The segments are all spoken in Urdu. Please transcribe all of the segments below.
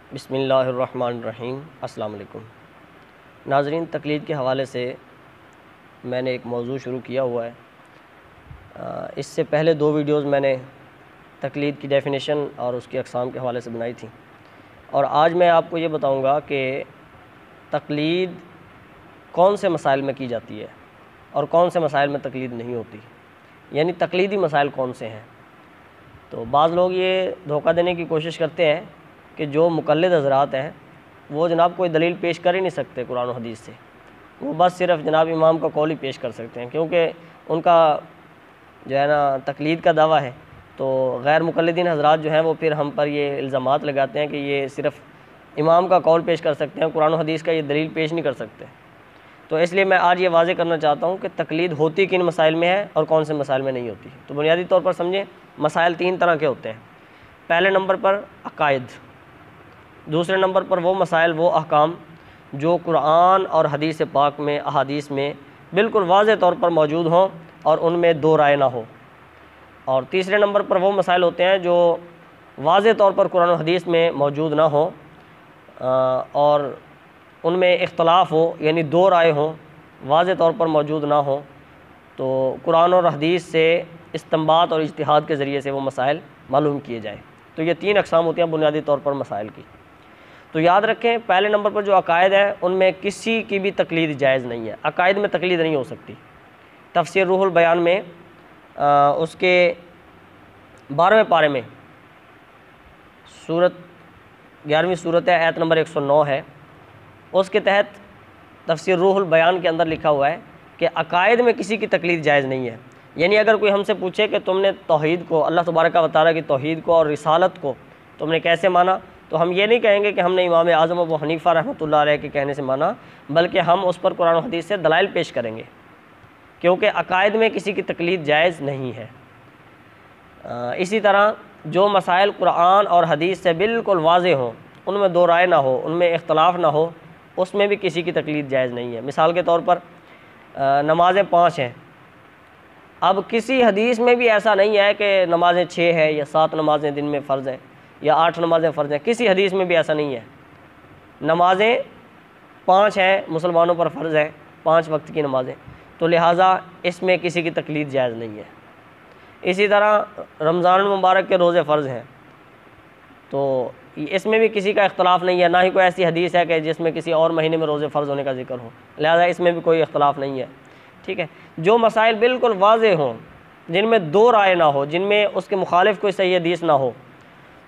بسم اللہ الرحمن الرحیم۔ السلام علیکم ناظرین، تقلید کے حوالے سے میں نے ایک موضوع شروع کیا ہوا ہے۔ اس سے پہلے 2 ویڈیوز میں نے تقلید کی ڈیفینیشن اور اس کی اقسام کے حوالے سے بنائی تھی، اور آج میں آپ کو یہ بتاؤں گا کہ تقلید کون سے مسائل میں کی جاتی ہے اور کون سے مسائل میں تقلید نہیں ہوتی، یعنی تقلیدی مسائل کون سے ہیں۔ تو بعض لوگ یہ دھوکہ دینے کی کوشش کرتے ہیں کہ جو مقلد حضرات ہیں وہ جناب کوئی دلیل پیش کر ہی نہیں سکتے قرآن و حدیث سے، وہ بس صرف جناب امام کا قول ہی پیش کر سکتے ہیں، کیونکہ ان کا جو ہے نا تقلید کا دعویٰ ہے۔ تو غیر مقلدین حضرات جو ہیں وہ پھر ہم پر یہ الزامات لگاتے ہیں کہ یہ صرف امام کا قول پیش کر سکتے ہیں، قرآن و حدیث کا یہ دلیل پیش نہیں کر سکتے۔ تو اس لیے میں آج یہ واضح کرنا چاہتا ہوں کہ تقلید ہوتی کن مسائل میں ہے اور کون سے مسائل میں نہیں ہوتی۔ تو بنیادی طور پر سمجھیں، مسائل 3 طرح کے ہوتے ہیں۔ پہلے نمبر پر عقائد، دوسرے نمبر پر وہ مسائل، وہ احکام جو قرآن اور حدیث پاک میں، احادیث میں بالکل واضح طور پر موجود ہوں اور ان میں 2 رائے نہ ہو، اور تیسرے نمبر پر وہ مسائل ہوتے ہیں جو واضح طور پر قرآن و حدیث میں موجود نہ ہوں اور ان میں اختلاف ہو، یعنی 2 رائے ہوں، واضح طور پر موجود نہ ہوں، تو قرآن اور حدیث سے استنباط اور اجتہاد کے ذریعے سے وہ مسائل معلوم کیے جائیں۔ تو یہ 3 اقسام ہوتی ہیں بنیادی طور پر مسائل کی۔ تو یاد رکھیں، پہلے نمبر پر جو عقائد ہیں ان میں کسی کی بھی تقلید جائز نہیں ہے، عقائد میں تقلید نہیں ہو سکتی۔ تفسیر روح البیان میں اس کے 12ویں پارے میں سورت 11ویں سورت ہے، آیت نمبر 109 ہے، اس کے تحت تفسیر روح البیان کے اندر لکھا ہوا ہے کہ عقائد میں کسی کی تقلید جائز نہیں ہے۔ یعنی اگر کوئی ہم سے پوچھے کہ تم نے توحید کو، اللہ تبارک و تعالیٰ کی توحید کو اور رسالت کو تم نے کیسے مانا، تو ہم یہ نہیں کہیں گے کہ ہم نے امام اعظم ابو حنیفہ رحمۃ اللہ علیہ کے کہنے سے مانا، بلکہ ہم اس پر قرآن و حدیث سے دلائل پیش کریں گے، کیونکہ عقائد میں کسی کی تقلید جائز نہیں ہے۔ اسی طرح جو مسائل قرآن اور حدیث سے بالکل واضح ہوں، ان میں 2 رائے نہ ہو، ان میں اختلاف نہ ہو، اس میں بھی کسی کی تقلید جائز نہیں ہے۔ مثال کے طور پر نمازیں 5 ہیں، اب کسی حدیث میں بھی ایسا نہیں ہے کہ نمازیں 6 ہیں یا 7 نمازیں دن میں فرض ہیں یا 8 نمازیں فرض ہیں، کسی حدیث میں بھی ایسا نہیں ہے۔ نمازیں 5 ہیں، مسلمانوں پر فرض ہے 5 وقت کی نمازیں، تو لہٰذا اس میں کسی کی تقلید جائز نہیں ہے۔ اسی طرح رمضان المبارک کے روزے فرض ہیں، تو اس میں بھی کسی کا اختلاف نہیں ہے، نہ ہی کوئی ایسی حدیث ہے کہ جس میں کسی اور مہینے میں روزے فرض ہونے کا ذکر ہو، لہٰذا اس میں بھی کوئی اختلاف نہیں ہے۔ ٹھیک ہے، جو مسائل بالکل واضح ہوں، جن میں 2 رائے نہ ہو، جن میں اس کے مخالف کوئی صحیح حدیث نہ ہو،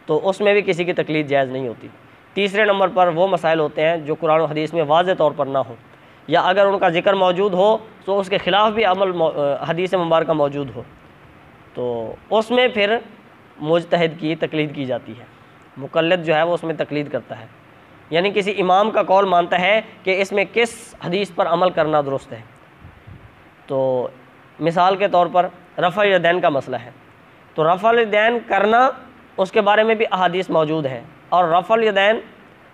تو اس میں بھی کسی کی تقلید جائز نہیں ہوتی۔ تیسرے نمبر پر وہ مسائل ہوتے ہیں جو قرآن و حدیث میں واضح طور پر نہ ہو، یا اگر ان کا ذکر موجود ہو تو اس کے خلاف بھی عمل حدیث مبارکہ موجود ہو، تو اس میں پھر مجتہد کی تقلید کی جاتی ہے۔ مقلد جو ہے وہ اس میں تقلید کرتا ہے، یعنی کسی امام کا قول مانتا ہے کہ اس میں کس حدیث پر عمل کرنا درست ہے۔ تو مثال کے طور پر رفع الیدین کا مسئلہ ہے، تو رفع الیدین کرنا اس کے بارے میں بھی احادیث موجود ہیں، اور رفع الیدین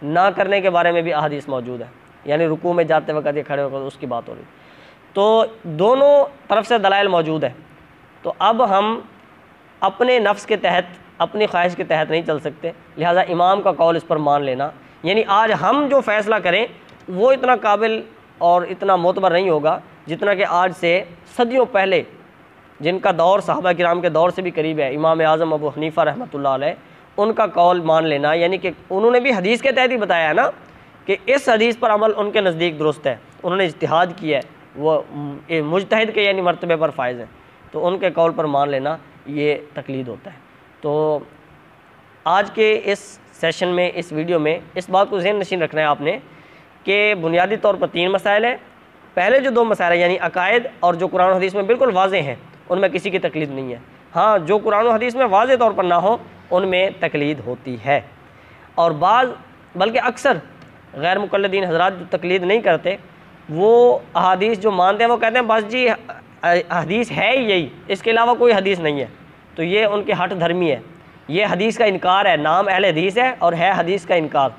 نہ کرنے کے بارے میں بھی احادیث موجود ہے، یعنی رکوع میں جاتے وقت یا کھڑے ہو کر اس کی بات ہو رہی۔ تو دونوں طرف سے دلائل موجود ہیں، تو اب ہم اپنے نفس کے تحت، اپنی خواہش کے تحت نہیں چل سکتے، لہٰذا امام کا قول اس پر مان لینا، یعنی آج ہم جو فیصلہ کریں وہ اتنا قابل اور اتنا معتبر نہیں ہوگا جتنا کہ آج سے صدیوں پہلے، جن کا دور صحابہ کرام کے دور سے بھی قریب ہے، امام اعظم ابو حنیفہ رحمۃ اللہ علیہ، ان کا قول مان لینا، یعنی کہ انہوں نے بھی حدیث کے تحت ہی بتایا ہے نا کہ اس حدیث پر عمل ان کے نزدیک درست ہے، انہوں نے اجتہاد کیا ہے، وہ مجتہد کے یعنی مرتبے پر فائز ہیں، تو ان کے قول پر مان لینا یہ تقلید ہوتا ہے۔ تو آج کے اس سیشن میں، اس ویڈیو میں اس بات کو ذہن نشین رکھنا ہے آپ نے کہ بنیادی طور پر 3 مسائل ہیں۔ پہلے جو 2 مسائل ہیں یعنی عقائد اور جو قرآن و حدیث میں بالکل واضح ہیں، ان میں کسی کی تقلید نہیں ہے۔ ہاں، جو قرآن و حدیث میں واضح طور پر نہ ہو ان میں تقلید ہوتی ہے، اور بعض بلکہ اکثر غیر مقلدین حضرات جو تقلید نہیں کرتے، وہ احادیث جو مانتے ہیں وہ کہتے ہیں بس جی حدیث ہے ہی یہی، اس کے علاوہ کوئی حدیث نہیں ہے، تو یہ ان کے ہٹ دھرمی ہے، یہ حدیث کا انکار ہے، نام اہل حدیث ہے اور ہے حدیث کا انکار۔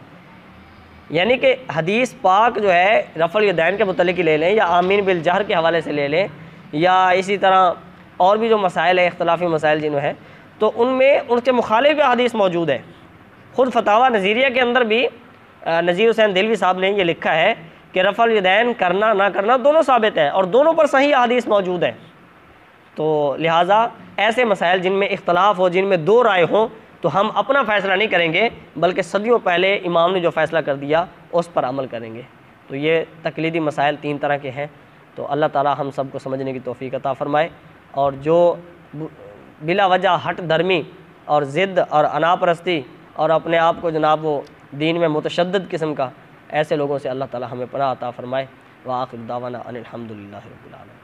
یعنی کہ حدیث پاک جو ہے رفع الیدین کے متعلق لے لیں، یا آمین بالجہر کے حوالے سے لے لیں، یا اسی طرح اور بھی جو مسائل ہیں، اختلافی مسائل جنہوں ہیں، تو ان میں ان کے مخالف حدیث موجود ہے، خود فتاویٰ نظیریہ کے اندر بھی نذیر حسین دہلوی صاحب نے یہ لکھا ہے کہ رفع الیدین کرنا نہ کرنا دونوں ثابت ہے اور دونوں پر صحیح احادیث موجود ہیں۔ تو لہٰذا ایسے مسائل جن میں اختلاف ہو، جن میں دو رائے ہوں، تو ہم اپنا فیصلہ نہیں کریں گے بلکہ صدیوں پہلے امام نے جو فیصلہ کر دیا اس پر عمل کریں گے۔ تو یہ تقلیدی مسائل 3 طرح کے ہیں۔ تو اللہ تعالیٰ ہم سب کو سمجھنے کی توفیق عطا فرمائے، اور جو بلا وجہ ہٹ دھرمی اور ضد اور انا پرستی اور اپنے آپ کو جناب وہ دین میں متشدد قسم کا، ایسے لوگوں سے اللہ تعالیٰ ہمیں پناہ عطا فرمائے۔ وآخر دعوانا ان الحمد للہ رب العالمین۔